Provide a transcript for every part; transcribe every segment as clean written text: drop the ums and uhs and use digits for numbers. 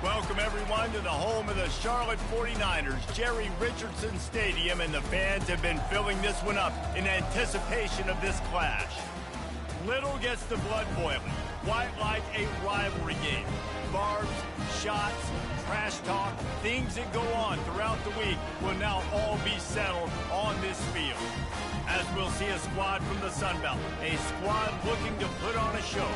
Welcome, everyone, to the home of the Charlotte 49ers, Jerry Richardson Stadium, and the fans have been filling this one up in anticipation of this clash. Little gets the blood boiling, quite like a rivalry game. Barbs, shots, trash talk, things that go on throughout the week will now all be settled on this field. As we'll see a squad from the Sun Belt, a squad looking to put on a show.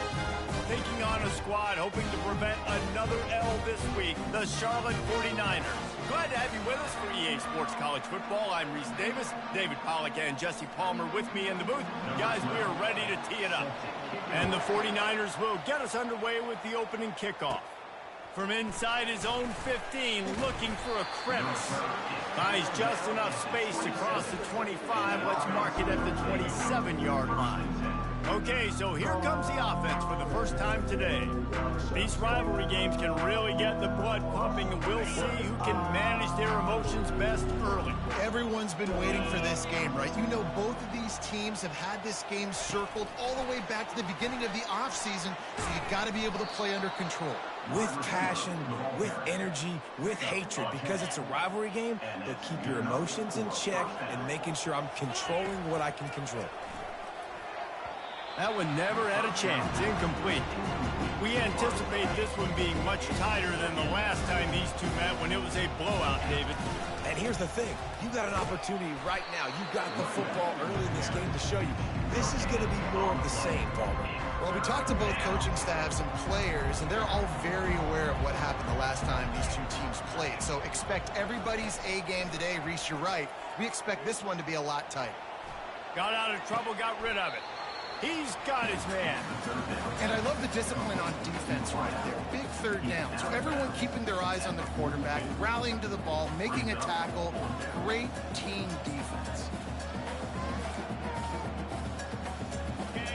Taking on a squad hoping to prevent another L this week, the Charlotte 49ers. Glad to have you with us for EA Sports College Football. I'm Reese Davis, David Pollack and Jesse Palmer with me in the booth. Guys, we are ready to tee it up. And the 49ers will get us underway with the opening kickoff. From inside his own 15, looking for a crevice. Finds just enough space to cross the 25. Let's mark it at the 27-yard line. Okay, so here comes the offense for the first time today. These rivalry games can really get the blood pumping, and we'll see who can manage their emotions best early. Everyone's been waiting for this game, right? You know, both of these teams have had this game circled all the way back to the beginning of the offseason, so you got to be able to play under control. With passion, with energy, with hatred, because it's a rivalry game, but keep your emotions in check and making sure I'm controlling what I can control. That one never had a chance. Incomplete. We anticipate this one being much tighter than the last time these two met when it was a blowout, David. And here's the thing. You got an opportunity right now. You got the football early in this game to show you. This is going to be more of the same, Palmer. Well, we talked to both coaching staffs and players, and they're all very aware of what happened the last time these two teams played. So expect everybody's A game today. Reese, you're right. We expect this one to be a lot tighter. Got out of trouble, got rid of it. He's got his man. And I love the discipline on defense right there. Big third down. So everyone keeping their eyes on the quarterback, rallying to the ball, making a tackle. Great team defense.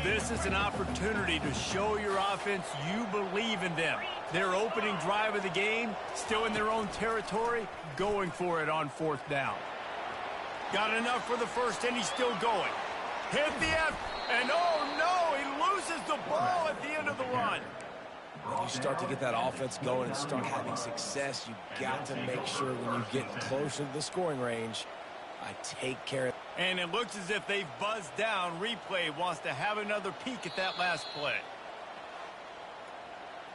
This is an opportunity to show your offense you believe in them. Their opening drive of the game, still in their own territory, going for it on fourth down. Got enough for the first, and he's still going. Hit the F, and oh no, he loses the ball at the end of the run. When you start to get that offense going and start having success, you got to make sure when you get closer to the scoring range, I take care of it. And it looks as if they've buzzed down. Replay wants to have another peek at that last play.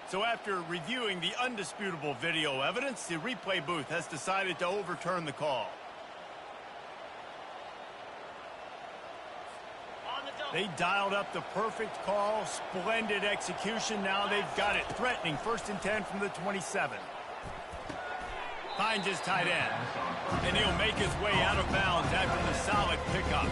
So after reviewing the undisputable video evidence, the replay booth has decided to overturn the call. They dialed up the perfect call, splendid execution. Now they've got it. Threatening 1st and 10 from the 27. Finds his tight end. And he'll make his way out of bounds after the solid pickup.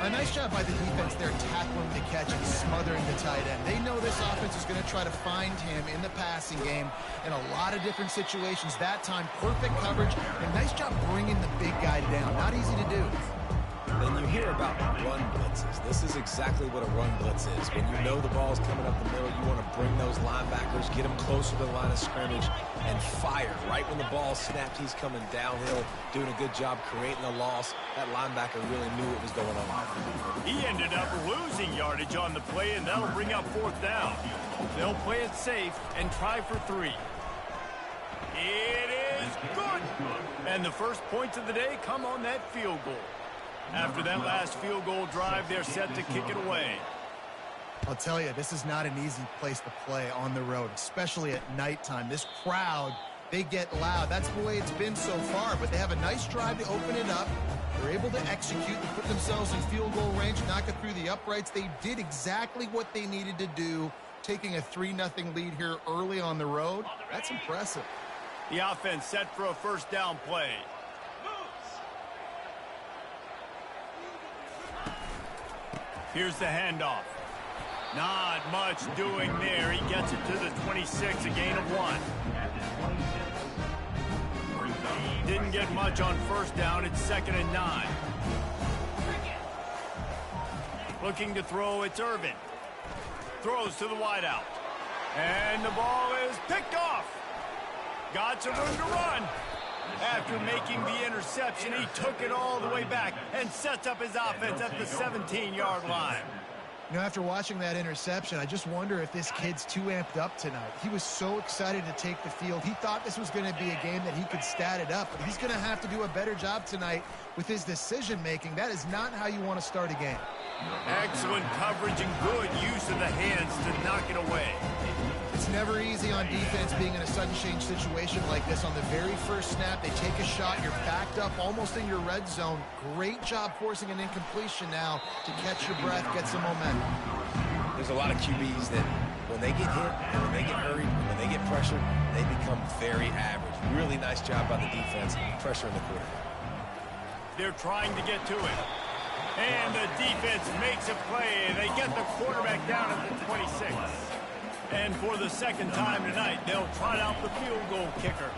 A nice job by the defense there, tackling the catch and smothering the tight end. They know this offense is going to try to find him in the passing game in a lot of different situations. That time, perfect coverage, and nice job bringing the big guy down. Not easy to do. Then you hear about run blitzes. This is exactly what a run blitz is. When you know the ball's coming up the middle, you want to bring those linebackers, get them closer to the line of scrimmage, and fire. Right when the ball snapped, he's coming downhill, doing a good job creating a loss. That linebacker really knew what was going on. He ended up losing yardage on the play, and that'll bring up 4th down. They'll play it safe and try for 3. It is good. And the first points of the day come on that field goal. After that last field goal drive, they're set to kick it away. I'll tell you, this is not an easy place to play on the road, especially at nighttime. This crowd, they get loud. That's the way it's been so far, but they have a nice drive to open it up. They're able to execute, to put themselves in field goal range, knock it through the uprights. They did exactly what they needed to do, taking a 3-0 lead here early on the road. That's impressive. The offense set for a 1st down play. Here's the handoff. Not much doing there. He gets it to the 26, a gain of 1. Didn't get much on 1st down. It's 2nd and 9. Looking to throw, it's Irvin. Throws to the wideout. And the ball is picked off. Got some room to run. After making the interception, he took it all the way back and sets up his offense at the 17-yard line. You know, after watching that interception, I just wonder if this kid's too amped up tonight. He was so excited to take the field. He thought this was going to be a game that he could stat it up, but he's going to have to do a better job tonight with his decision-making. That is not how you want to start a game. Excellent coverage and good use of the hands to knock it away. It's never easy on defense being in a sudden change situation like this. On the very first snap, they take a shot. You're backed up almost in your red zone. Great job forcing an incompletion now to catch your breath, get some momentum. There's a lot of QBs that when they get hit, and when they get hurried, when they get pressured, they become very average. Really nice job by the defense, pressuring the quarterback. They're trying to get to it. And the defense makes a play. They get the quarterback down at the 26. And for the second time tonight, they'll trot out the field goal kicker.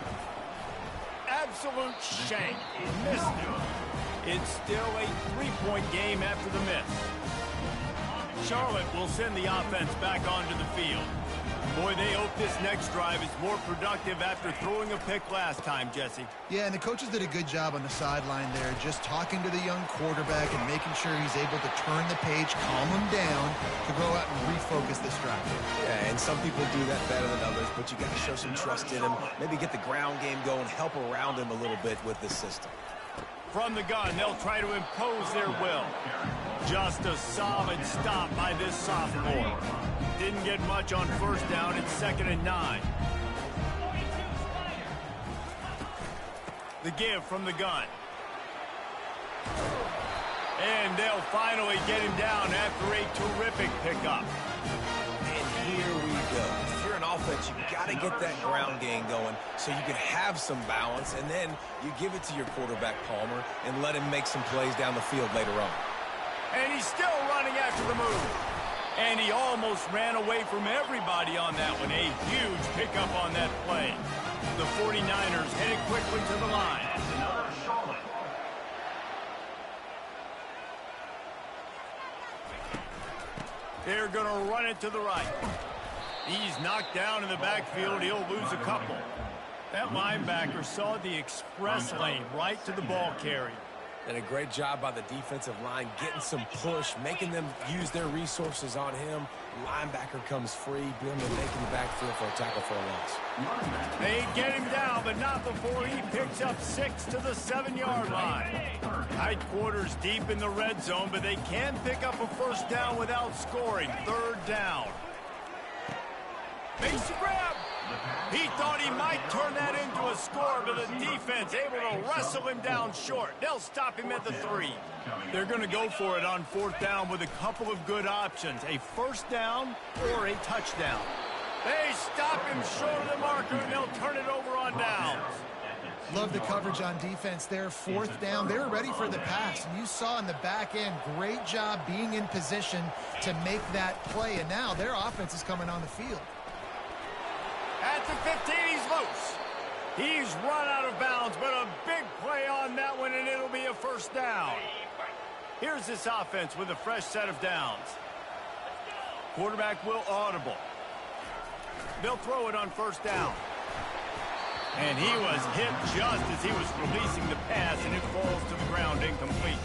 Absolute shank. Missed it. It's still a three-point game after the miss. Charlotte will send the offense back onto the field. Boy, they hope this next drive is more productive after throwing a pick last time, Jesse. Yeah, and the coaches did a good job on the sideline there, just talking to the young quarterback and making sure he's able to turn the page, calm him down, to go out and refocus this drive. Yeah, and some people do that better than others, but you got to show some trust in him, maybe get the ground game going, help around him a little bit with this system. From the gun, they'll try to impose their will. Just a solid stop by this sophomore. Didn't get much on first down. It's 2nd and 9. The give from the gun. And they'll finally get him down after a terrific pickup. And here we go. If you're an offense, you got to get that ground game going so you can have some balance, and then you give it to your quarterback, Palmer, and let him make some plays down the field later on. And he's still running after the move. And he almost ran away from everybody on that one. A huge pickup on that play. The 49ers headed quickly to the line. They're going to run it to the right. He's knocked down in the backfield. He'll lose a couple. That linebacker saw the express lane right to the ball carrier. And a great job by the defensive line, getting some push, making them use their resources on him. Linebacker comes free, bring him making the backfield for a tackle for a loss. They get him down, but not before he picks up 6 to the 7-yard line. Tight quarters deep in the red zone, but they can pick up a first down without scoring. 3rd down. Makes the grab. He thought he might turn that into a score, but the defense able to wrestle him down short. They'll stop him at the 3. They're going to go for it on 4th down with a couple of good options, a first down or a touchdown. They stop him short of the marker, and they'll turn it over on downs. Love the coverage on defense there. 4th down. They were ready for the pass. And you saw in the back end, great job being in position to make that play. And now their offense is coming on the field. At the 15, he's loose. He's run out of bounds, but a big play on that one, and it'll be a first down. Here's this offense with a fresh set of downs. Quarterback will audible. They'll throw it on 1st down. And he was hit just as he was releasing the pass, and it falls to the ground incomplete.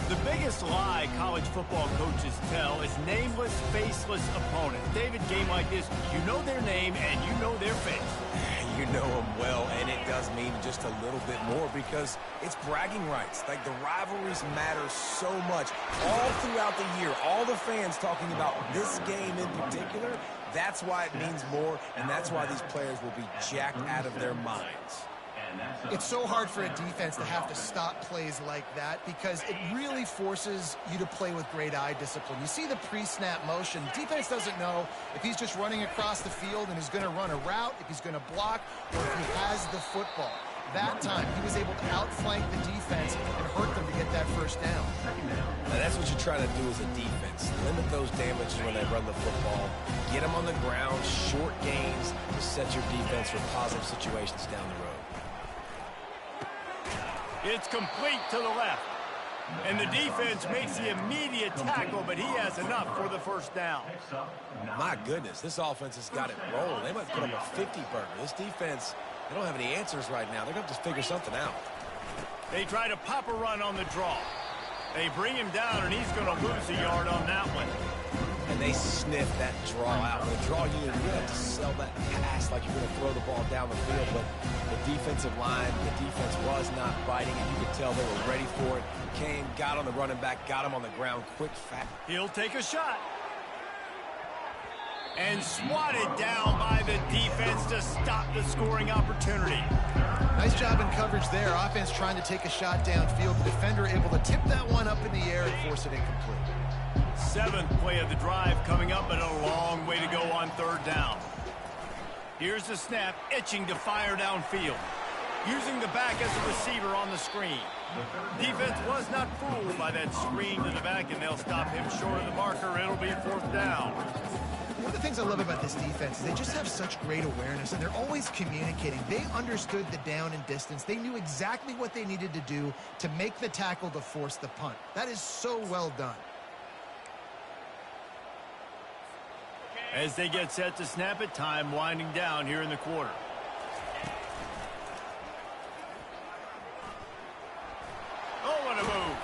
The biggest lie college football coaches tell is nameless, faceless opponents. David, game like this, you know their name and you know their face. You know them well, and it does mean just a little bit more because it's bragging rights. Like, the rivalries matter so much. All throughout the year, all the fans talking about this game in particular, that's why it means more, and that's why these players will be jacked out of their minds. It's so hard for a defense to have to stop plays like that because it really forces you to play with great eye discipline. You see the pre-snap motion. Defense doesn't know if he's just running across the field and is going to run a route, if he's going to block, or if he has the football. That time, he was able to outflank the defense and hurt them to get that first down. Now, that's what you try to do as a defense. Limit those damages when they run the football. Get them on the ground, short gains to set your defense for positive situations down the road. It's complete to the left. And the defense makes the immediate tackle, but he has enough for the first down. My goodness, this offense has got it rolling. They might put up a 50-burger. This defense, they don't have any answers right now. They're going to have to figure something out. They try to pop a run on the draw. They bring him down, and he's going to lose a yard on that one. and they sniff that draw out. When the draw unit, you have to sell that pass like you're going to throw the ball down the field, but the defensive line, the defense was not biting, and you could tell they were ready for it. Came, got on the running back, got him on the ground, quick, fast. He'll take a shot. And swatted down by the defense to stop the scoring opportunity. Nice job in coverage there. Offense trying to take a shot downfield. The defender able to tip that one up in the air and force it incomplete. 7th play of the drive coming up, but a long way to go on 3rd down. Here's the snap, itching to fire downfield. Using the back as a receiver on the screen. Defense was not fooled by that screen to the back, and they'll stop him short of the marker. It'll be 4th down. One of the things I love about this defense is they just have such great awareness, and they're always communicating. They understood the down and distance. They knew exactly what they needed to do to make the tackle to force the punt. That is so well done. As they get set to snap it, time winding down here in the quarter. Oh, what a move.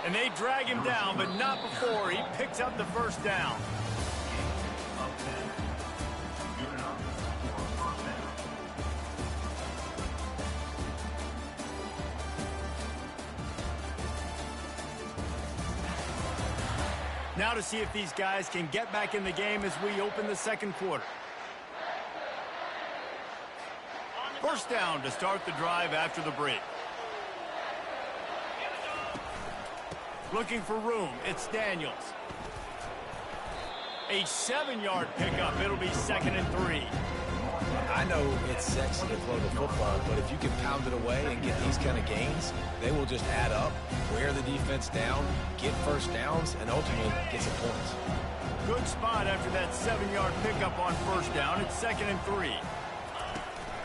And they drag him down, but not before he picks up the 1st down. Now to see if these guys can get back in the game as we open the 2nd quarter. 1st down to start the drive after the break. Looking for room, it's Daniels. A 7-yard pickup, it'll be 2nd and 3. I know it's sexy to throw the football, but if you can pound it away and get these kind of gains, they will just add up, wear the defense down, get 1st downs, and ultimately get some points. Good spot after that 7-yard pickup on 1st down. It's 2nd and 3.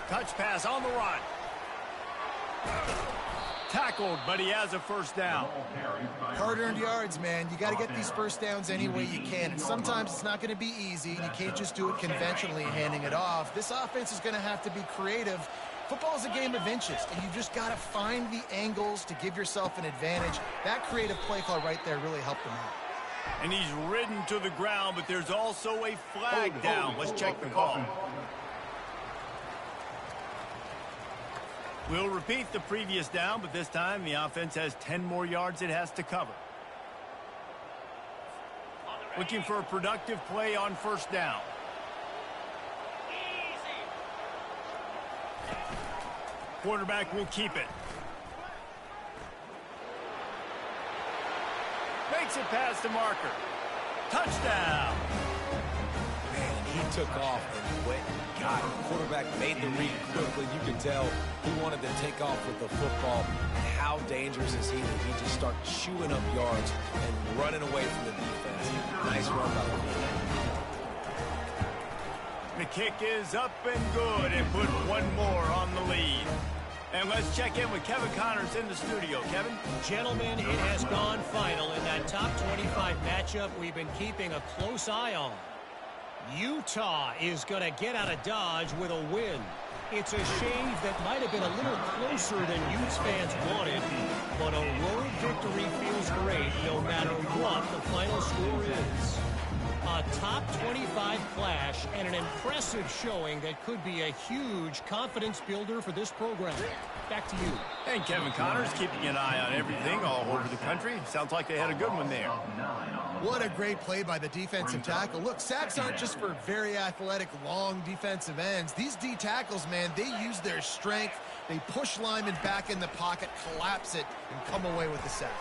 Touch pass on the run. Tackled, but he has a 1st down. Hard-earned yards, man. You got to get these 1st downs any way you can. And sometimes it's not going to be easy. You can't just do it conventionally, handing it off. This offense is going to have to be creative. Football is a game of inches, and you've just got to find the angles to give yourself an advantage. That creative play call right there really helped them out. And he's ridden to the ground, but there's also a flag down. Let's check the call. We'll repeat the previous down, but this time the offense has 10 more yards it has to cover. Looking for a productive play on 1st down. Quarterback will keep it. Makes it past the marker. Touchdown. Man, he took off and went and got it. Quarterback made the read quickly. You could tell he wanted to take off with the football. And how dangerous is he that he just starts chewing up yards and running away from the defense. Nice run by the quarterback. The kick is up and good and put one more on the lead. And let's check in with Kevin Connors in the studio. Kevin? Gentlemen, it has gone final in that top 25 matchup we've been keeping a close eye on. Utah is going to get out of Dodge with a win. It's a shave that might have been a little closer than Utes fans wanted, but a road victory feels great no matter what the final score is. A top 25 clash and an impressive showing that could be a huge confidence builder for this program. Back to you. And Kevin Connors keeping an eye on everything all over the country. Sounds like they had a good one there. What a great play by the defensive tackle. Look, sacks aren't just for very athletic, long defensive ends. These D tackles, man, they use their strength. They push linemen back in the pocket, collapse it, and come away with the sack.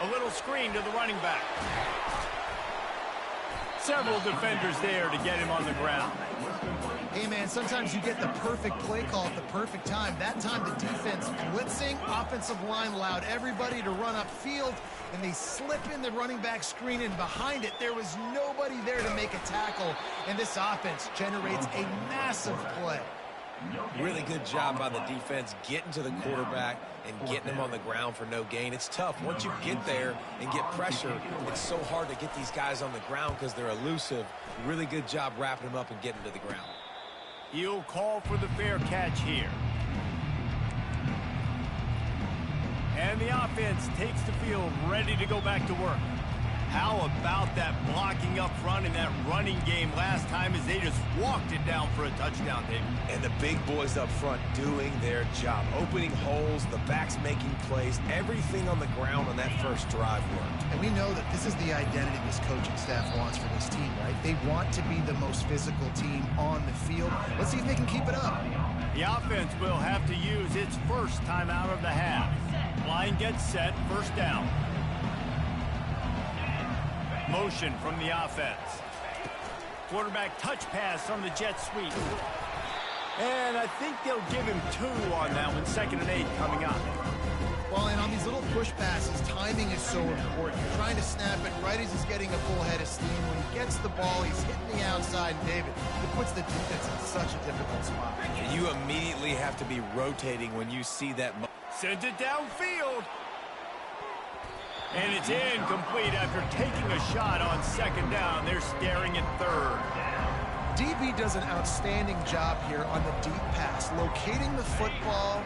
A little screen to the running back. Several defenders there to get him on the ground. Hey, man, sometimes you get the perfect play call at the perfect time. That time the defense blitzing, offensive line allowed everybody to run upfield, and they slip in the running back screen, and behind it there was nobody there to make a tackle, and this offense generates a massive play. Really good job by the defense getting to the quarterback and getting him on the ground for no gain. It's tough. Once you get there and get pressure, it's so hard to get these guys on the ground because they're elusive. Really good job wrapping them up and getting to the ground. He'll call for the fair catch here. And the offense takes the field ready to go back to work. How about that blocking up front in that running game last time as they just walked it down for a touchdown, David? And the big boys up front doing their job. Opening holes, the backs making plays, everything on the ground on that first drive worked. And we know that this is the identity this coaching staff wants for this team, right? They want to be the most physical team on the field. Let's see if they can keep it up. The offense will have to use its first timeout of the half. Line gets set, first down. Motion from the offense. Quarterback touch pass on the jet sweep. And I think they'll give him 2 on that one. 2nd and 8 coming up. Well, and on these little push passes, timing is so important. You're trying to snap it right as he's getting a full head of steam. When he gets the ball, he's hitting the outside. David, it puts the defense in such a difficult spot. And you immediately have to be rotating when you see that. Sends it downfield. And it's incomplete after taking a shot on 2nd down. They're staring at 3rd. DB does an outstanding job here on the deep pass, locating the football.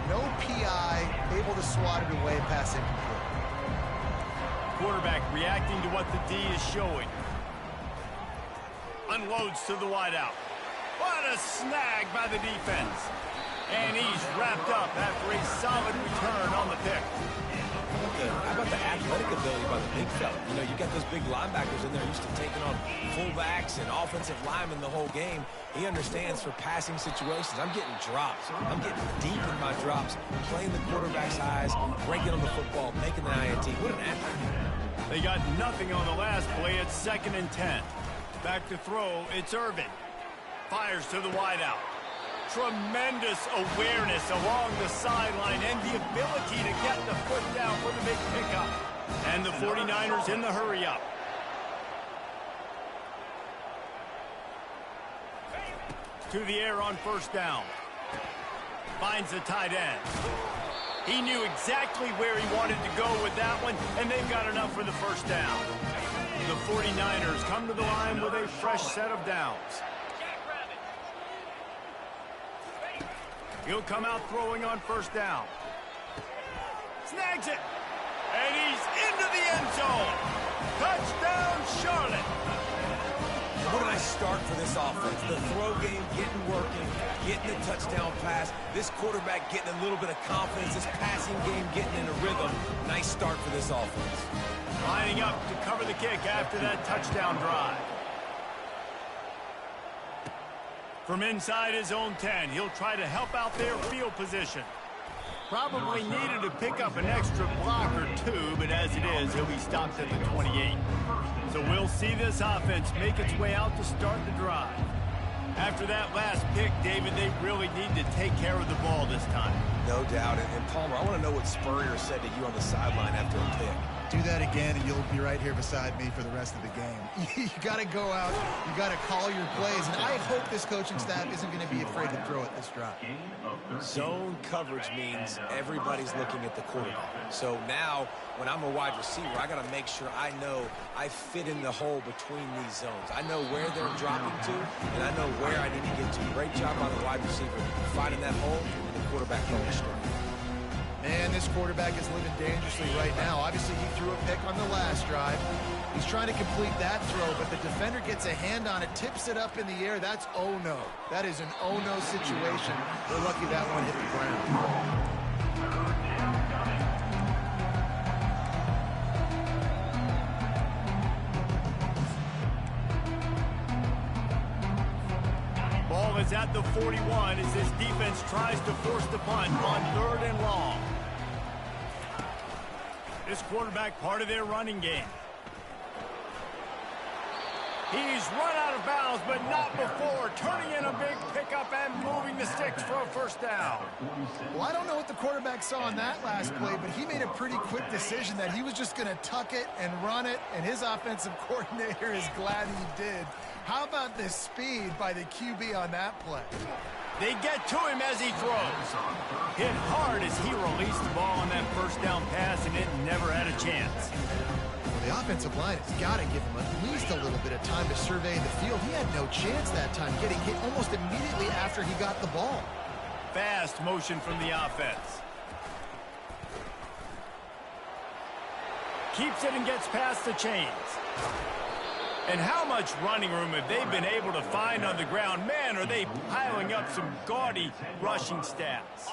No PI, able to swat it away, pass incomplete. Quarterback reacting to what the D is showing. Unloads to the wideout. What a snag by the defense. And he's wrapped up after a solid return on the pick. How about the athletic ability by the big fella? You know, you got those big linebackers in there used to taking on fullbacks and offensive linemen the whole game. He understands for passing situations. I'm getting drops. I'm getting deep in my drops, playing the quarterback's eyes, breaking on the football, making the INT. What an athlete. They got nothing on the last play. It's 2nd and 10. Back to throw. It's Irvin. Fires to the wideout. Tremendous awareness along the sideline and the ability to get the foot down for the big pickup. And the 49ers in the hurry-up. To the air on 1st down. Finds the tight end. He knew exactly where he wanted to go with that one, and they've got enough for the 1st down. The 49ers come to the line with a fresh set of downs. He'll come out throwing on 1st down. Snags it. And he's into the end zone. Touchdown, Charlotte. What a nice start for this offense. The throw game getting working, getting the touchdown pass. This quarterback getting a little bit of confidence. This passing game getting in a rhythm. Nice start for this offense. Lining up to cover the kick after that touchdown drive. From inside his own 10, he'll try to help out their field position. Probably needed to pick up an extra block or 2, but as it is, he'll be stopped at the 28. So we'll see this offense make its way out to start the drive. After that last pick, David, they really need to take care of the ball this time. No doubt. And Palmer, I want to know what Spurrier said to you on the sideline after a pick. Do that again, and you'll be right here beside me for the rest of the game. You got to go out. You got to call your plays, and I hope this coaching staff isn't going to be afraid to throw it this drive. Zone coverage means everybody's looking at the quarterback. So now, when I'm a wide receiver, I got to make sure I know I fit in the hole between these zones. I know where they're dropping to, and I know where I need to get to. Great job by the wide receiver finding that hole, and the quarterback going straight. Man, this quarterback is living dangerously right now. Obviously, he threw a pick on the last drive. He's trying to complete that throw, but the defender gets a hand on it, tips it up in the air. That's oh-no. That is an oh-no situation. We're lucky that one hit the ground. Ball is at the 41 as this defense tries to force the punt on 3rd and long. This quarterback part of their running game. He's run out of bounds, but not before turning in a big pickup and moving the sticks for a 1st down. Well, I don't know what the quarterback saw in that last play, but he made a pretty quick decision that he was just going to tuck it and run it, and his offensive coordinator is glad he did. How about the speed by the QB on that play? They get to him as he throws. Hit hard as he released the ball on that 1st down pass, and it never had a chance. Well, the offensive line has got to give him at least a little bit of time to survey the field. He had no chance that time, getting hit almost immediately after he got the ball. Fast motion from the offense. keeps it and gets past the chains. And how much running room have they been able to find on the ground? Man, are they piling up some gaudy rushing stats.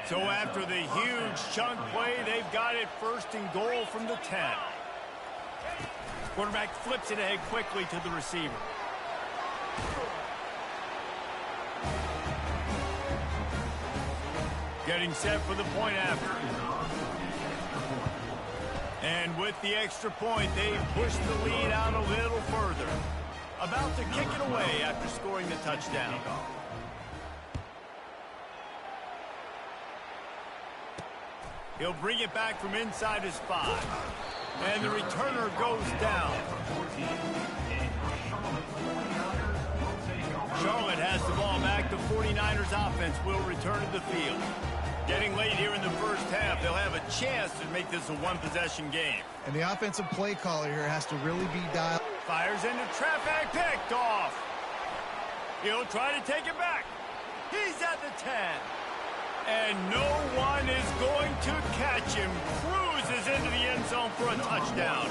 So after the huge chunk play, they've got it first and goal from the 10. Quarterback flips it ahead quickly to the receiver. Getting set for the point after. And with the extra point, they've pushed the lead out a little further. About to kick it away after scoring the touchdown. He'll bring it back from inside his 5. And the returner goes down. Charlotte has the ball back. The 49ers offense will return to the field. Getting late here in the first half, they'll have a chance to make this a one-possession game. And the offensive play caller here has to really be dialed. Fires into traffic, picked off. He'll try to take it back. He's at the 10. And no one is going to catch him. Cruises into the end zone for a touchdown.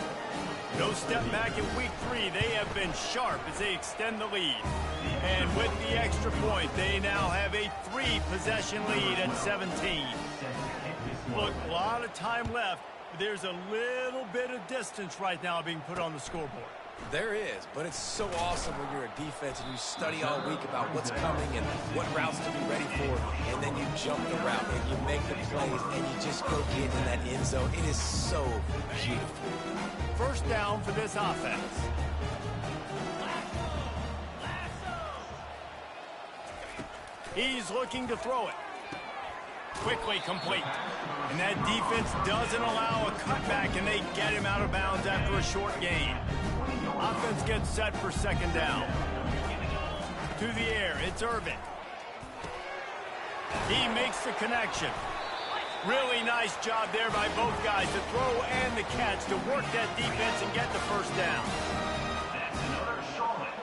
No step back in week 3. They have been sharp as they extend the lead. And with the extra point, they now have a 3-possession lead at 17. Look, a lot of time left. But there's a little bit of distance right now being put on the scoreboard. There is, but it's so awesome when you're a defense and you study all week about what's coming and what routes to be ready for, and then you jump the route and you make the plays and you just go get in that end zone. It is so beautiful. First down for this offense. He's looking to throw it. Quickly complete. And that defense doesn't allow a cutback, and they get him out of bounds after a short gain. Offense gets set for second down. To the air, it's Irvin. He makes the connection. Really nice job there by both guys to throw and the catch to work that defense and get the first down. That's another Charlotte.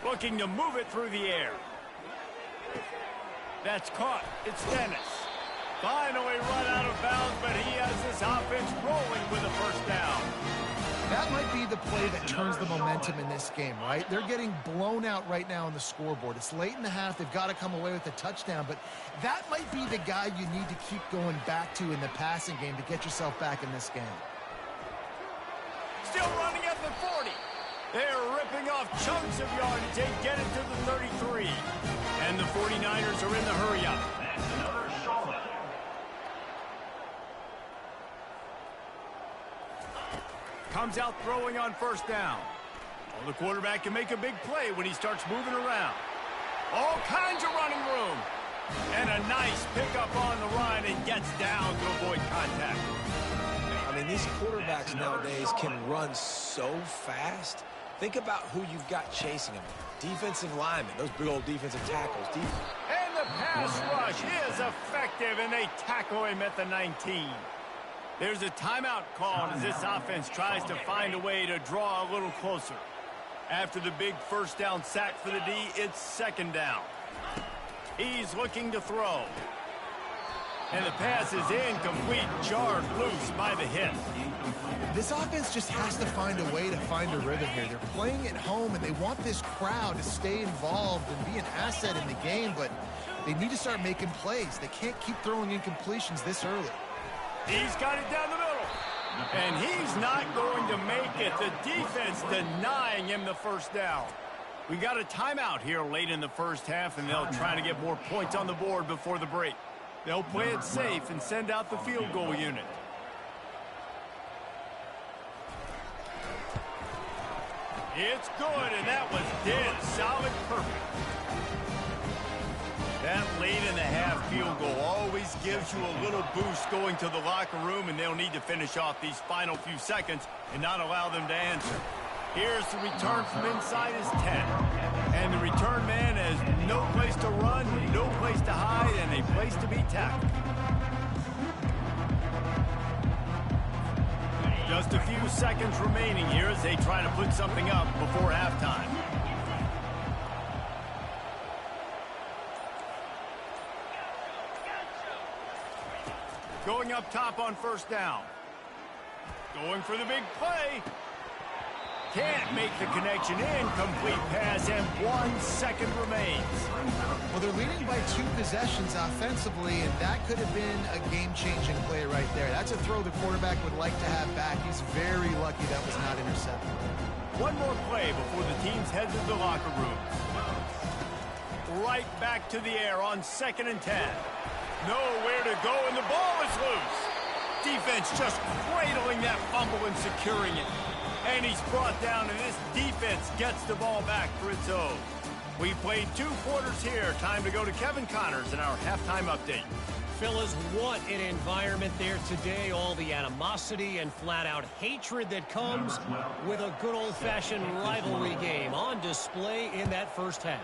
Looking to move it through the air. That's caught. It's Dennis. Finally run out of bounds, but he has this offense rolling with a first down. That might be the play that turns the momentum in this game, right? They're getting blown out right now on the scoreboard. It's late in the half. They've got to come away with a touchdown, but that might be the guy you need to keep going back to in the passing game to get yourself back in this game. Still running at the 40. They're ripping off chunks of yardage. They get it to the 33. And the 49ers are in the hurry-up. That's another Charlotte. Comes out throwing on first down. Well, the quarterback can make a big play when he starts moving around. All kinds of running room. And a nice pickup on the run and gets down to avoid contact. I mean, these quarterbacks nowadays can run so fast. Think about who you've got chasing them. Defensive linemen, those big old defensive tackles. And the pass rush is effective, and they tackle him at the 19. There's a timeout called as this offense tries to find a way to draw a little closer. After the big first down sack for the D, it's second down. He's looking to throw. And the pass is incomplete, jarred loose by the hit. This offense just has to find a way to find a rhythm here. They're playing at home, and they want this crowd to stay involved and be an asset in the game, but they need to start making plays. They can't keep throwing incompletions this early. He's got it down the middle. And he's not going to make it. The defense denying him the first down. We got a timeout here late in the first half, and they'll try to get more points on the board before the break. They'll play it safe and send out the field goal unit. It's good, and that was dead solid perfect. That late in the half field goal always gives you a little boost going to the locker room, and they'll need to finish off these final few seconds and not allow them to answer. Here's the return from inside his 10. And the return man has no place to run, no place to hide, and a place to be tackled. Just a few seconds remaining here as they try to put something up before halftime. Going up top on first down. Going for the big play. Can't make the connection. Incomplete pass, and 1 second remains. Well, they're leading by 2 possessions offensively, and that could have been a game-changing play right there. That's a throw the quarterback would like to have back. He's very lucky that was not intercepted. One more play before the teams head to the locker room. Right back to the air on 2nd and 10. Nowhere to go, and the ball is loose. Defense just cradling that fumble and securing it. And he's brought down, and this defense gets the ball back for its own. We played 2 quarters here. Time to go to Kevin Connors in our halftime update. Fellas, what an environment there today. All the animosity and flat-out hatred that comes with a good old-fashioned rivalry game on display in that first half.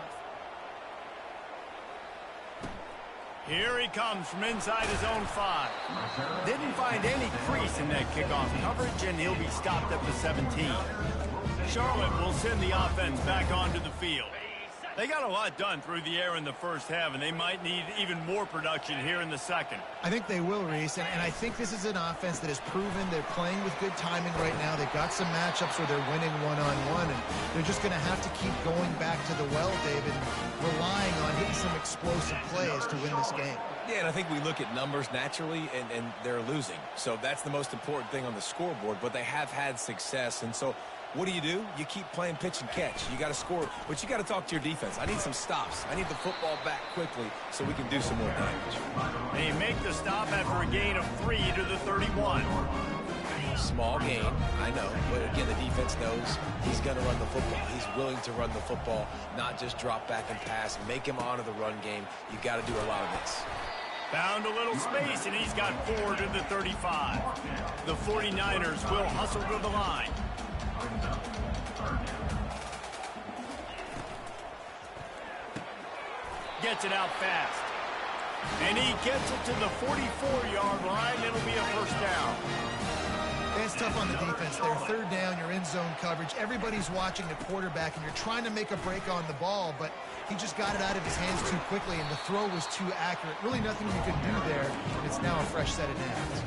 Here he comes from inside his own 5. Didn't find any crease in that kickoff coverage, and he'll be stopped at the 17. Charlotte will send the offense back onto the field. They got a lot done through the air in the first half, and they might need even more production here in the second. I think they will, Reese, and I think this is an offense that has proven they're playing with good timing right now. They've got some matchups where they're winning one-on-one, and they're just going to have to keep going back to the well, David, relying on hitting some explosive plays to win this game. Yeah, and I think we look at numbers naturally, and they're losing. So that's the most important thing on the scoreboard, but they have had success, and so what do? You keep playing pitch and catch. You got to score, but you got to talk to your defense. I need some stops. I need the football back quickly so we can do some more damage. They make the stop after a gain of 3 to the 31. Small gain, I know, but again, the defense knows he's going to run the football. He's willing to run the football, not just drop back and pass. Make him honor the run game. You got to do a lot of this. Found a little space, and he's got 4 to the 35. The 49ers will hustle to the line. Gets it out fast. And he gets it to the 44-yard line. It'll be a first down. It's tough on the defense there. 3rd down, you're in zone coverage. Everybody's watching the quarterback, and you're trying to make a break on the ball, but he just got it out of his hands too quickly, and the throw was too accurate. Really nothing you can do there. It's now a fresh set of downs.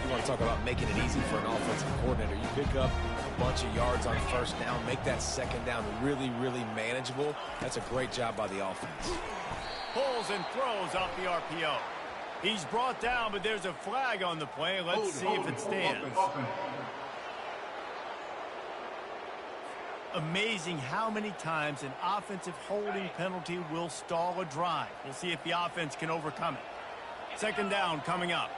You want to talk about making it easy for an offensive coordinator. You pick up a bunch of yards on first down, make that second down really, really manageable. That's a great job by the offense. Pulls and throws off the RPO. He's brought down, but there's a flag on the play. Let's see if it stands. Amazing how many times an offensive holding penalty will stall a drive. We'll see if the offense can overcome it. 2nd down coming up.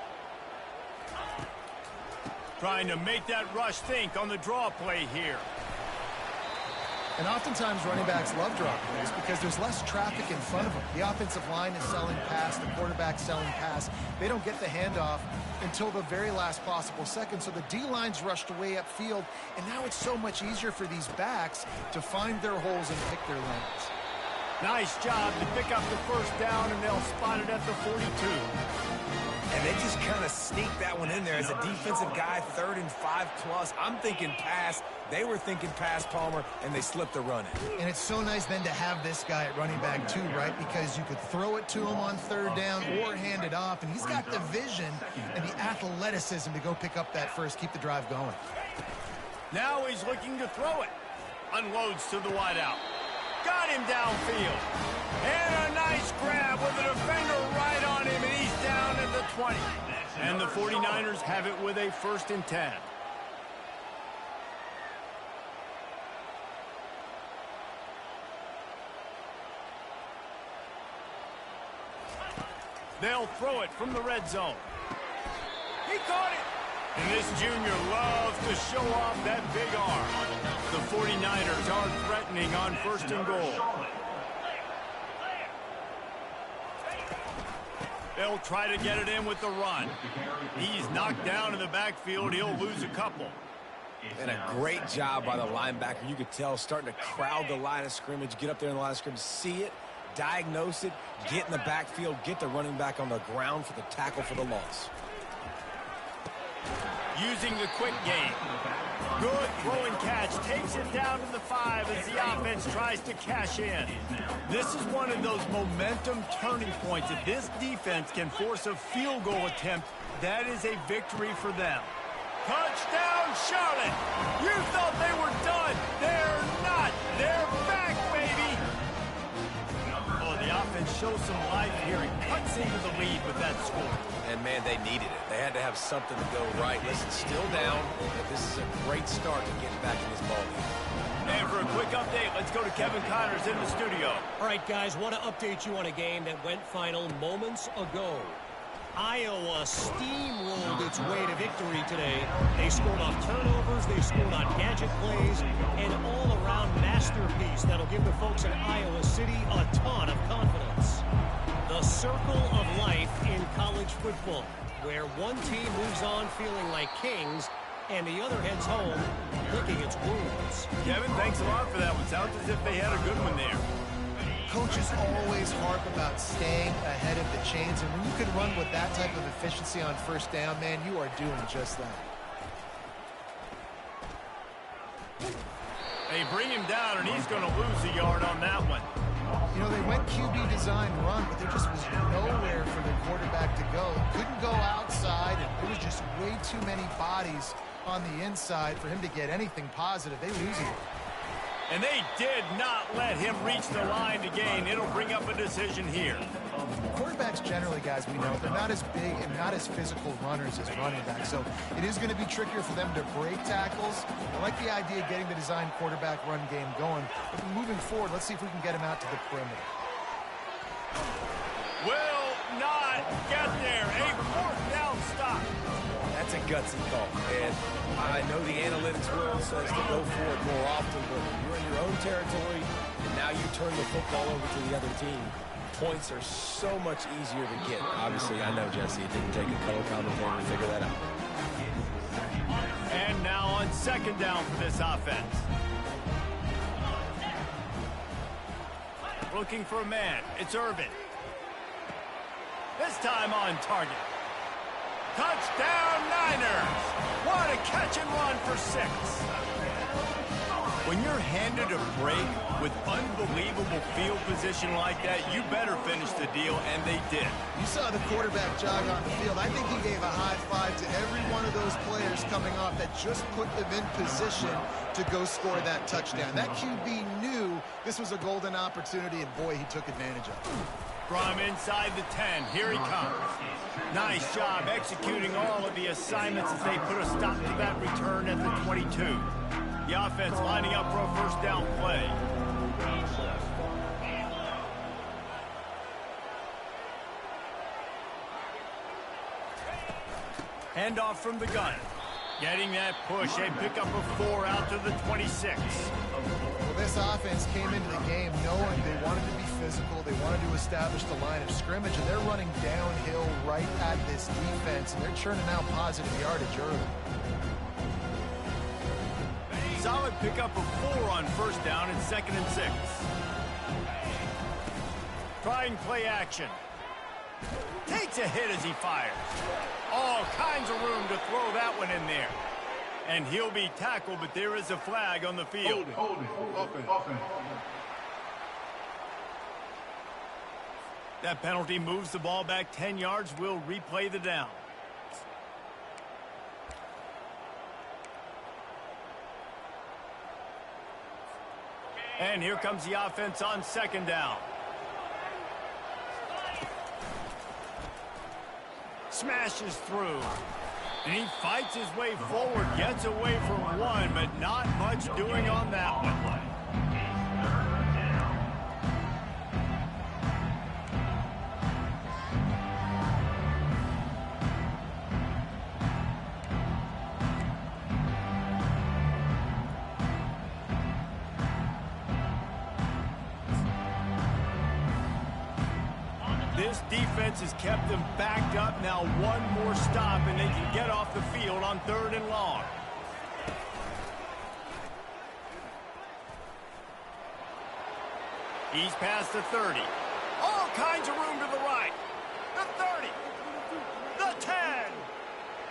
Trying to make that rush think on the draw play here. And oftentimes running backs love drop plays because there's less traffic in front of them. The offensive line is selling pass, the quarterback's selling pass. They don't get the handoff until the very last possible second. So the D-line's rushed away upfield, and now it's so much easier for these backs to find their holes and pick their lanes. Nice job to pick up the first down, and they'll spot it at the 42. And they just kind of sneak that one in there as a defensive guy, 3rd and 5+. I'm thinking pass. They were thinking pass, Palmer, and they slipped the run in. And it's so nice then to have this guy at running back too, right? Because you could throw it to him on 3rd down or hand it off, and he's got the vision and the athleticism to go pick up that first, keep the drive going. Now he's looking to throw it. Unloads to the wideout. Got him downfield. And a nice grab with a defender right on him, and he's down at the 20. And the 49ers have it with a 1st and 10. They'll throw it from the red zone. He caught it. And this junior loves to show off that big arm. The 49ers are threatening on 1st and goal. They'll try to get it in with the run. He's knocked down in the backfield. He'll lose a couple. And a great job by the linebacker. You could tell starting to crowd the line of scrimmage, get up there in the line of scrimmage, see it, diagnose it, get in the backfield, get the running back on the ground for the tackle for the loss. using the quick game. Good throw and catch. Takes it down to the 5 as the offense tries to cash in. This is one of those momentum turning points. If this defense can force a field goal attempt, that is a victory for them. Touchdown, Charlotte! You thought they were done. They're not. They're back, baby! Oh, the offense shows some life here and cuts into the lead with that score. And, man, they needed it. They had to have something to go right. Listen, still down, but this is a great start to getting back in this ballgame. And for a quick update, let's go to Kevin Connors in the studio. All right, guys, want to update you on a game that went final moments ago. Iowa steamrolled its way to victory today. They scored off turnovers, they scored on gadget plays, an all-around masterpiece that'll give the folks in Iowa City a ton of confidence. The circle of life in college football, where one team moves on feeling like kings and the other heads home licking its wounds. Kevin, thanks a lot for that one. Sounds as if they had a good one there. Coaches always harp about staying ahead of the chains, and when you can run with that type of efficiency on first down, man, you are doing just that. They bring him down, and he's going to lose a yard on that one. You know, they went QB design run, but there just was nowhere for the quarterback to go. Couldn't go outside, and there was just way too many bodies on the inside for him to get anything positive. They lose him. And they did not let him reach the line to gain. It'll bring up a decision here. Quarterbacks generally, guys, we know, they're not as big and not as physical runners as running backs. So it is going to be trickier for them to break tackles. I like the idea of getting the design quarterback run game going. But moving forward, let's see if we can get him out to the perimeter. Will not get there. A fourth down stop. That's a gutsy call. And I know the analytics world says to go for it more often, but you're in your own territory, and now you turn the football over to the other team. Points are so much easier to get. Obviously, I know, Jesse, it didn't take a color commentator to figure that out. And now on second down for this offense. Looking for a man. It's Irvin. This time on target. Touchdown, Niners! What a catch and run for 6. When you're handed a break with unbelievable field position like that, you better finish the deal, and they did. You saw the quarterback jog on the field. I think he gave a high five to every one of those players coming off that just put them in position to go score that touchdown. That QB knew this was a golden opportunity, and boy, he took advantage of it. From inside the 10, here he comes. Nice job executing all of the assignments as they put a stop to that return at the 22. The offense lining up for a first down play. Handoff from the gun. Getting that push, a pickup of 4 out to the 26. Well, this offense came into the game knowing they wanted to be physical, they wanted to establish the line of scrimmage, and they're running downhill right at this defense, and they're churning out positive yardage early. Solid pickup of 4 on first down and 2nd and 6. Trying play action. Takes a hit as he fires. All kinds of room to throw that one in there. And he'll be tackled, but there is a flag on the field. Hold it. Offense. That penalty moves the ball back 10 yards. We'll replay the down. And here comes the offense on second down. Smashes through. And he fights his way forward, gets away from one, but not much doing on that one. This defense has kept them backed up. Now one more stop, and they can get off the field on 3rd and long. He's past the 30. All kinds of room to the right. The 30. The 10.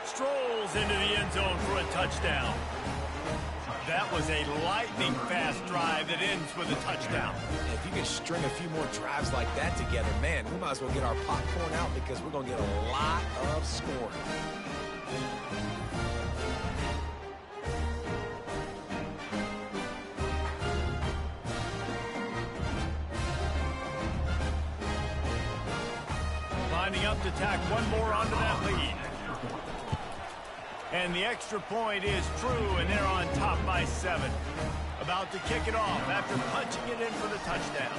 Stroll drills into the end zone for a touchdown. That was a lightning-fast drive that ends with a touchdown. If you can string a few more drives like that together, man, we might as well get our popcorn out because we're going to get a lot of scoring. Lining up to tack one more onto that lead. And the extra point is true, and they're on top by 7. About to kick it off after punching it in for the touchdown.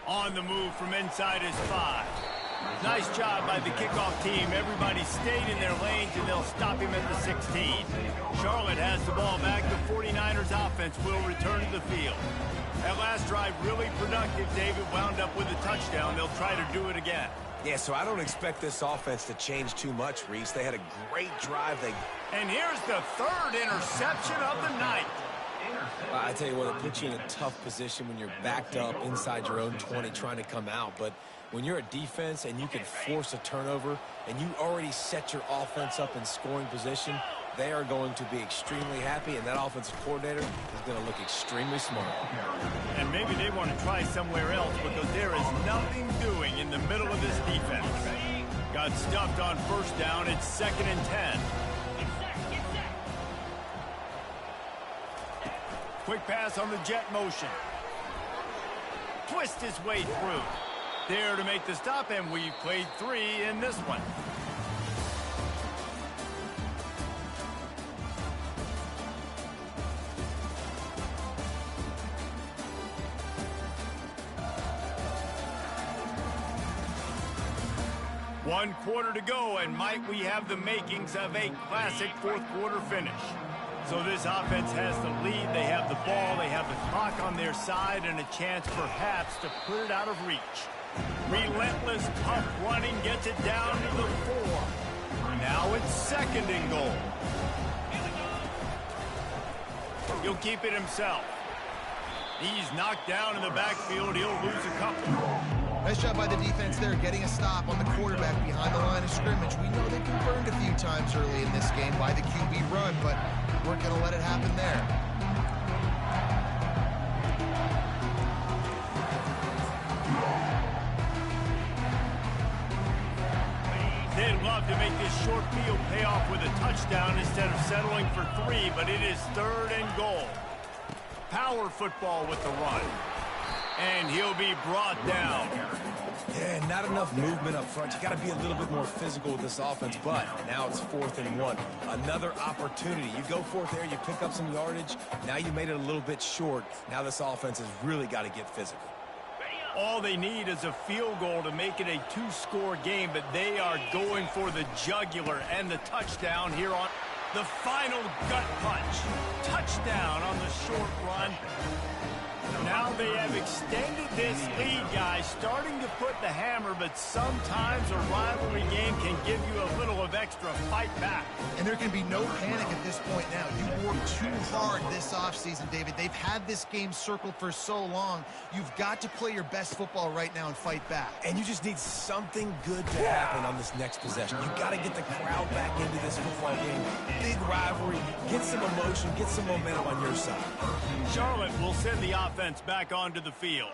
On the move from inside his 5. Nice job by the kickoff team. Everybody stayed in their lanes, and they'll stop him at the 16. Charlotte has the ball back. The 49ers offense will return to the field. That last drive really productive. David wound up with a touchdown. They'll try to do it again. Yeah, so I don't expect this offense to change too much, Reese. They had a great drive. And here's the 3rd interception of the night. I tell you what, it puts you in a tough position when you're backed up inside your own 20 trying to come out. But when you're a defense and you can force a turnover and you already set your offense up in scoring position, they are going to be extremely happy, and that offensive coordinator is going to look extremely smart. And maybe they want to try somewhere else because there is nothing doing in the middle of this defense. Got stuffed on first down. It's 2nd and 10. Quick pass on the jet motion. Twist his way through. There to make the stop, and we've played 3 in this one. One quarter to go, and might we have the makings of a classic 4th quarter finish. So this offense has the lead. They have the ball. They have the clock on their side and a chance perhaps to put it out of reach. Relentless, tough running gets it down to the 4. Now it's 2nd and goal. He'll keep it himself. He's knocked down in the backfield. He'll lose a couple. Nice job by the defense there, getting a stop on the quarterback behind the line of scrimmage. We know they've been burned a few times early in this game by the QB run, but we're going to let it happen there. They'd love to make this short field pay off with a touchdown instead of settling for 3, but it is 3rd and goal. Power football with the run. And he'll be brought down. Yeah, not enough movement up front. You got to be a little bit more physical with this offense, but now it's 4th and 1. Another opportunity. You go for it there, you pick up some yardage. Now you made it a little bit short. Now this offense has really got to get physical. All they need is a field goal to make it a 2-score game, but they are going for the jugular and the touchdown here on the final gut punch. Touchdown on the short run. Now they have extended this lead, guys, starting to put the hammer, but sometimes a rivalry game can give you a little of extra fight back. And there can be no panic at this point now. You worked too hard this offseason, David. They've had this game circled for so long. You've got to play your best football right now and fight back. And you just need something good to happen on this next possession. You've got to get the crowd back into this football game. Big rivalry. Get some emotion. Get some momentum on your side. Charlotte will send the offense back onto the field.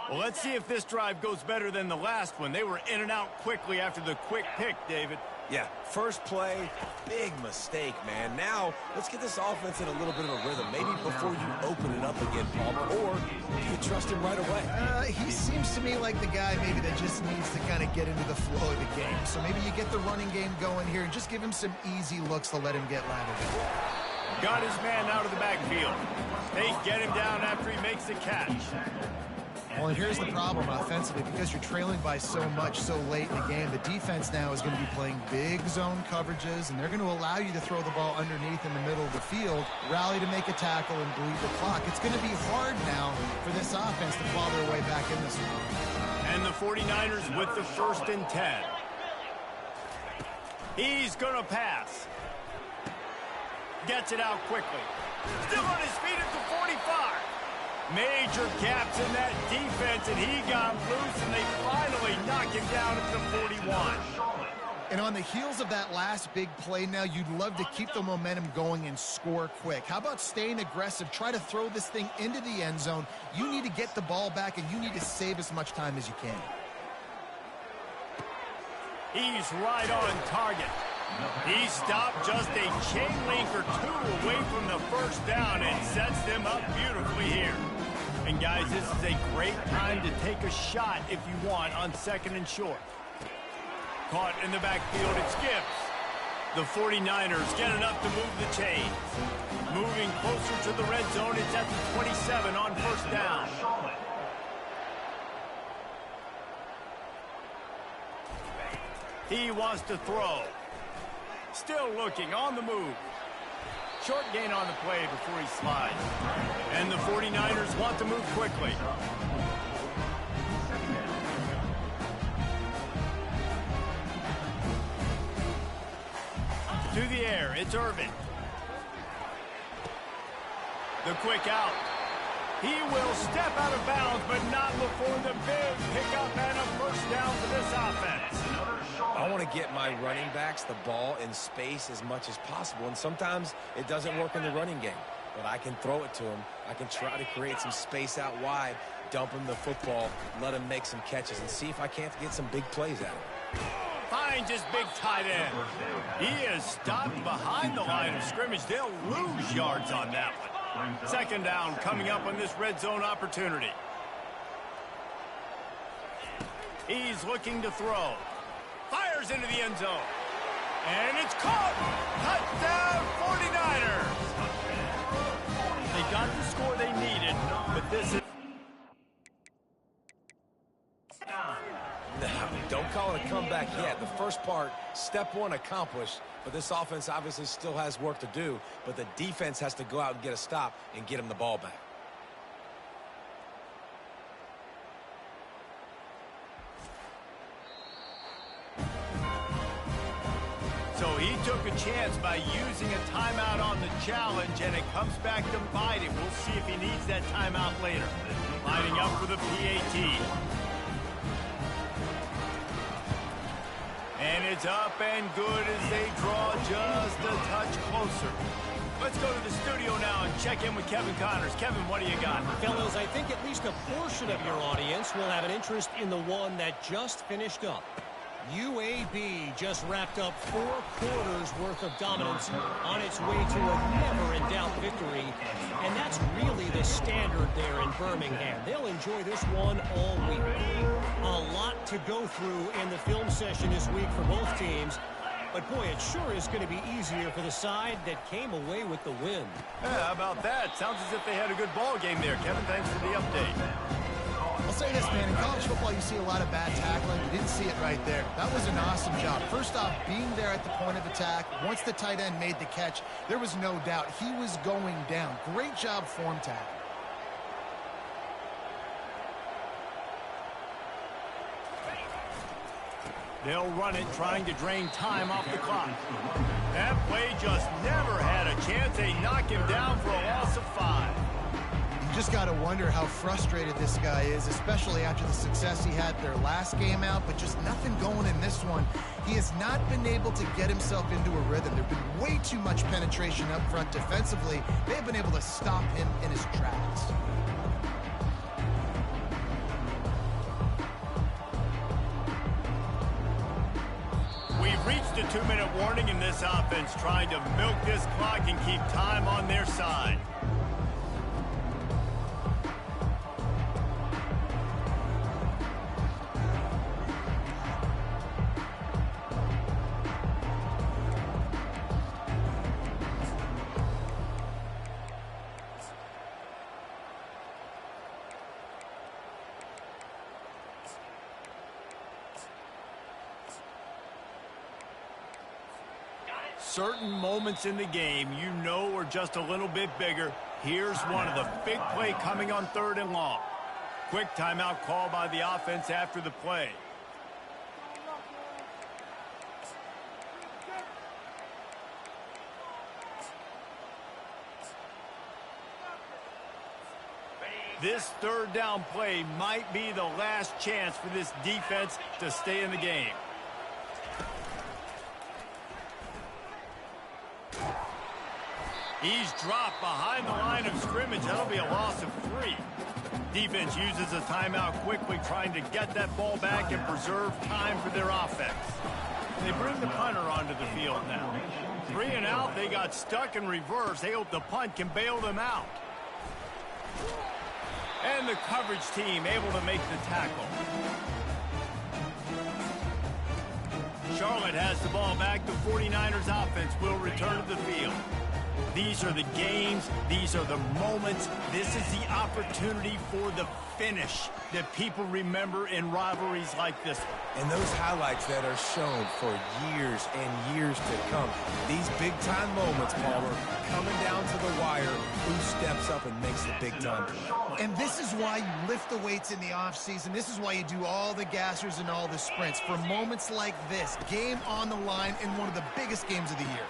Well, let's see if this drive goes better than the last one. They were in and out quickly after the quick pick, David. Yeah, first play, big mistake, man. Now, let's get this offense in a little bit of a rhythm. Maybe before you open it up again, Palmer, or you can trust him right away. He seems to me like the guy maybe that just needs to kind of get into the flow of the game. So maybe you get the running game going here and just give him some easy looks to let him get lateral. Got his man out of the backfield. They get him down after he makes the catch. Well, and here's the problem offensively. Because you're trailing by so much so late in the game, the defense now is going to be playing big zone coverages, and they're going to allow you to throw the ball underneath in the middle of the field, rally to make a tackle, and bleed the clock. It's going to be hard now for this offense to claw their way back in this one. And the 49ers with the 1st and 10. He's going to pass. Gets it out quickly. Still on his feet at the 45. Major gaps in that defense, and he got loose, and they finally knock him down at the 41. And on the heels of that last big play now, you'd love to keep the momentum going and score quick. How about staying aggressive? Try to throw this thing into the end zone. You need to get the ball back, and you need to save as much time as you can. He's right on target. He stopped just a chain link or two away from the first down and sets them up beautifully here. And guys, this is a great time to take a shot if you want on 2nd and short. Caught in the backfield, it skips. The 49ers get enough to move the chains. Moving closer to the red zone, it's at the 27 on first down. He wants to throw. Still looking, on the move. Short gain on the play before he slides. And the 49ers want to move quickly. To the air, it's Irvin. The quick out. He will step out of bounds, but not before the big pickup and a first down for this offense. I want to get my running backs the ball in space as much as possible, and sometimes it doesn't work in the running game. But I can throw it to him. I can try to create some space out wide, dump him the football, let him make some catches, and see if I can't get some big plays out of him. Finds his big tight end. He is stopped behind the line of scrimmage. They'll lose yards on that one. 2nd down coming up on this red zone opportunity. He's looking to throw. Fires into the end zone. And it's caught. Touchdown 49ers. They got the score they needed, but this is... No, don't call it a comeback yet. The first part, step one accomplished, but this offense obviously still has work to do, but the defense has to go out and get a stop and get him the ball back. So he took a chance by using a timeout on the challenge, and it comes back to bite him. We'll see if he needs that timeout later. Lining up for the PAT. And it's up and good as they draw just a touch closer. Let's go to the studio now and check in with Kevin Connors. Kevin, what do you got? Fellas, I think at least a portion of your audience will have an interest in the one that just finished up. UAB just wrapped up 4 quarters worth of dominance on its way to a never-in-doubt victory. And that's really the standard there in Birmingham. They'll enjoy this one all week. A lot to go through in the film session this week for both teams. But, boy, it sure is going to be easier for the side that came away with the win. Yeah, how about that? Sounds as if they had a good ball game there. Kevin, thanks for the update. I'll say this, man. In college football, you see a lot of bad tackling. You didn't see it right there. That was an awesome job. First off, being there at the point of attack. Once the tight end made the catch, there was no doubt he was going down. Great job form tackle. They'll run it, trying to drain time off the clock. That play just never had a chance. They knock him down for a loss of 5. You just got to wonder how frustrated this guy is, especially after the success he had their last game out, but just nothing going in this one. He has not been able to get himself into a rhythm. There's been way too much penetration up front defensively. They've been able to stop him in his tracks. We've reached a 2-minute warning in this offense, trying to milk this clock and keep time on their side. Certain moments in the game you know are just a little bit bigger. Here's one of the big play coming on 3rd and long. Quick timeout call by the offense after the play. This third down play might be the last chance for this defense to stay in the game. He's dropped behind the line of scrimmage. That'll be a loss of 3. Defense uses a timeout quickly, trying to get that ball back and preserve time for their offense. They bring the punter onto the field now. 3 and out, they got stuck in reverse. They hope the punt can bail them out. And the coverage team able to make the tackle. Charlotte has the ball back. The 49ers offense will return to the field. These are the games. These are the moments. This is the opportunity for the finish that people remember in rivalries like this one. And those highlights that are shown for years and years to come. These big-time moments, Palmer, coming down to the wire, who steps up and makes the big-time play. And this is why you lift the weights in the offseason. This is why you do all the gassers and all the sprints. For moments like this, game on the line in one of the biggest games of the year.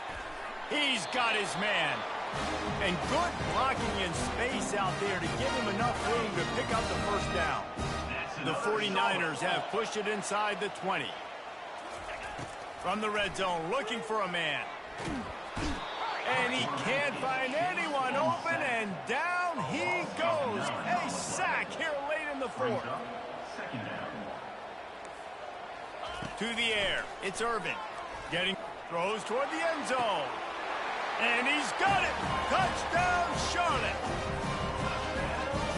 He's got his man. And good blocking in space out there to give him enough room to pick up the first down. The 49ers have pushed it inside the 20. From the red zone, looking for a man. And he can't find anyone open, and down he goes. A sack here late in the 4th. To the air, it's Irvin. Throws toward the end zone. And he's got it. Touchdown, Charlotte.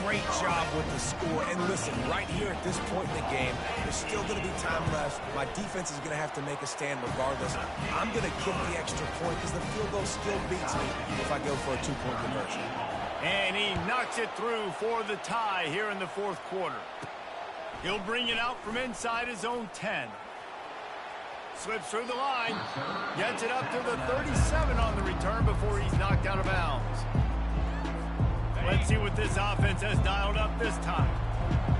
Great job with the score. And listen, right here at this point in the game, there's still going to be time left. My defense is going to have to make a stand regardless. I'm going to kick the extra point because the field goal still beats me if I go for a 2-point conversion. And he knocks it through for the tie here in the 4th quarter. He'll bring it out from inside his own 10. Slips through the line, gets it up to the 37 on the return before he's knocked out of bounds. Let's see what this offense has dialed up this time.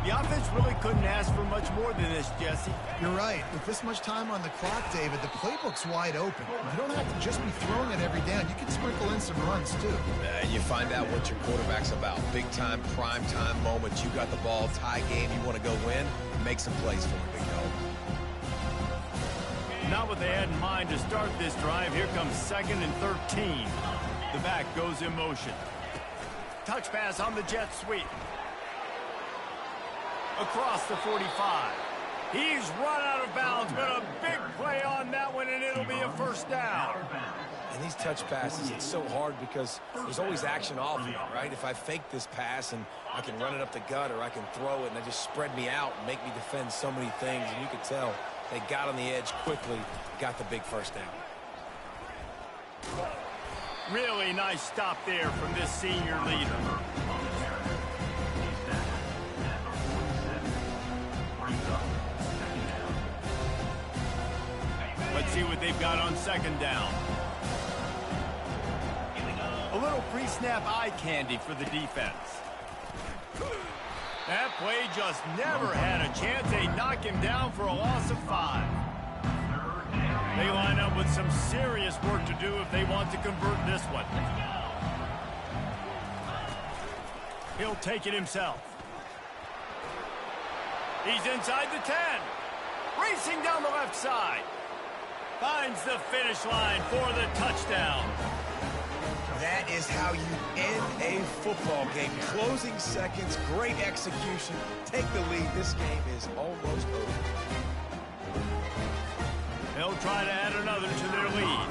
The offense really couldn't ask for much more than this, Jesse. You're right. With this much time on the clock, David, the playbook's wide open. You don't have to just be throwing it every down. You can sprinkle in some runs, too. And you find out what your quarterback's about. Big-time, prime-time moments. You got the ball, tie game, you want to go win, make some plays for the big dog. Not what they had in mind to start this drive. Here comes 2nd and 13. The back goes in motion. Touch pass on the jet sweep. Across the 45. He's run out of bounds, but a big play on that one, and it'll be a first down. And these touch passes, it's so hard because there's always action off of it, right? If I fake this pass and I can run it up the gut or I can throw it and they just spread me out and make me defend so many things, and you can tell they got on the edge quickly, got the big first down. Really nice stop there from this senior leader. Let's see what they've got on 2nd down. A little pre-snap eye candy for the defense. That play just never had a chance. They knock him down for a loss of 5. They line up with some serious work to do if they want to convert this one. He'll take it himself. He's inside the 10. Racing down the left side. Finds the finish line for the touchdown. That is how you end a football game. Closing seconds, great execution. Take the lead. This game is almost over. They'll try to add another to their lead.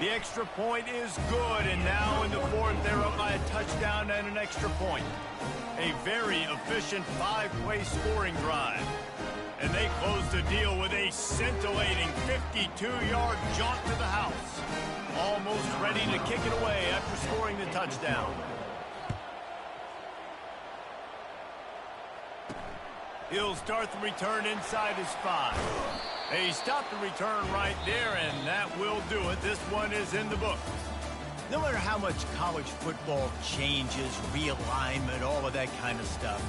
The extra point is good, and now in the 4th, they're up by a touchdown and an extra point. A very efficient 5-play scoring drive. And they close the deal with a scintillating 52-yard jaunt to the house. Almost ready to kick it away after scoring the touchdown. He'll start the return inside his 5. They stop the return right there, and that will do it. This one is in the books. No matter how much college football changes, realignment, all of that kind of stuff,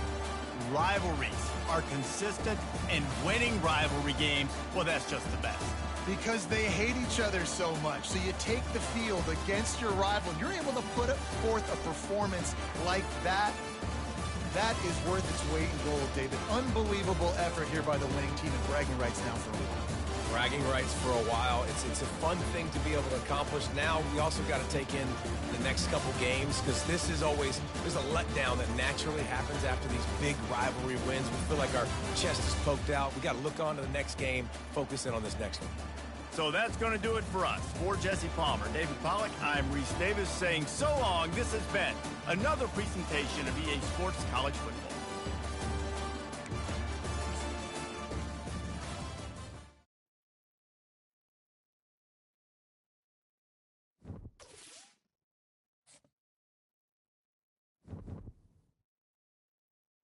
rivalries are consistent, and winning rivalry games, well, that's just the best. Because they hate each other so much. So you take the field against your rival, and you're able to put forth a performance like that. That is worth its weight in gold, David. Unbelievable effort here by the winning team, and bragging rights now for a while. Bragging rights for a while. It's a fun thing to be able to accomplish. Now we also got to take in the next couple games, because this is always, there's a letdown that naturally happens after these big rivalry wins. We feel like our chest is poked out. We got to look on to the next game, focus in on this next one. So that's going to do it for us. For Jesse Palmer, David Pollack, I'm Reese Davis saying so long. This has been another presentation of EA Sports College Football.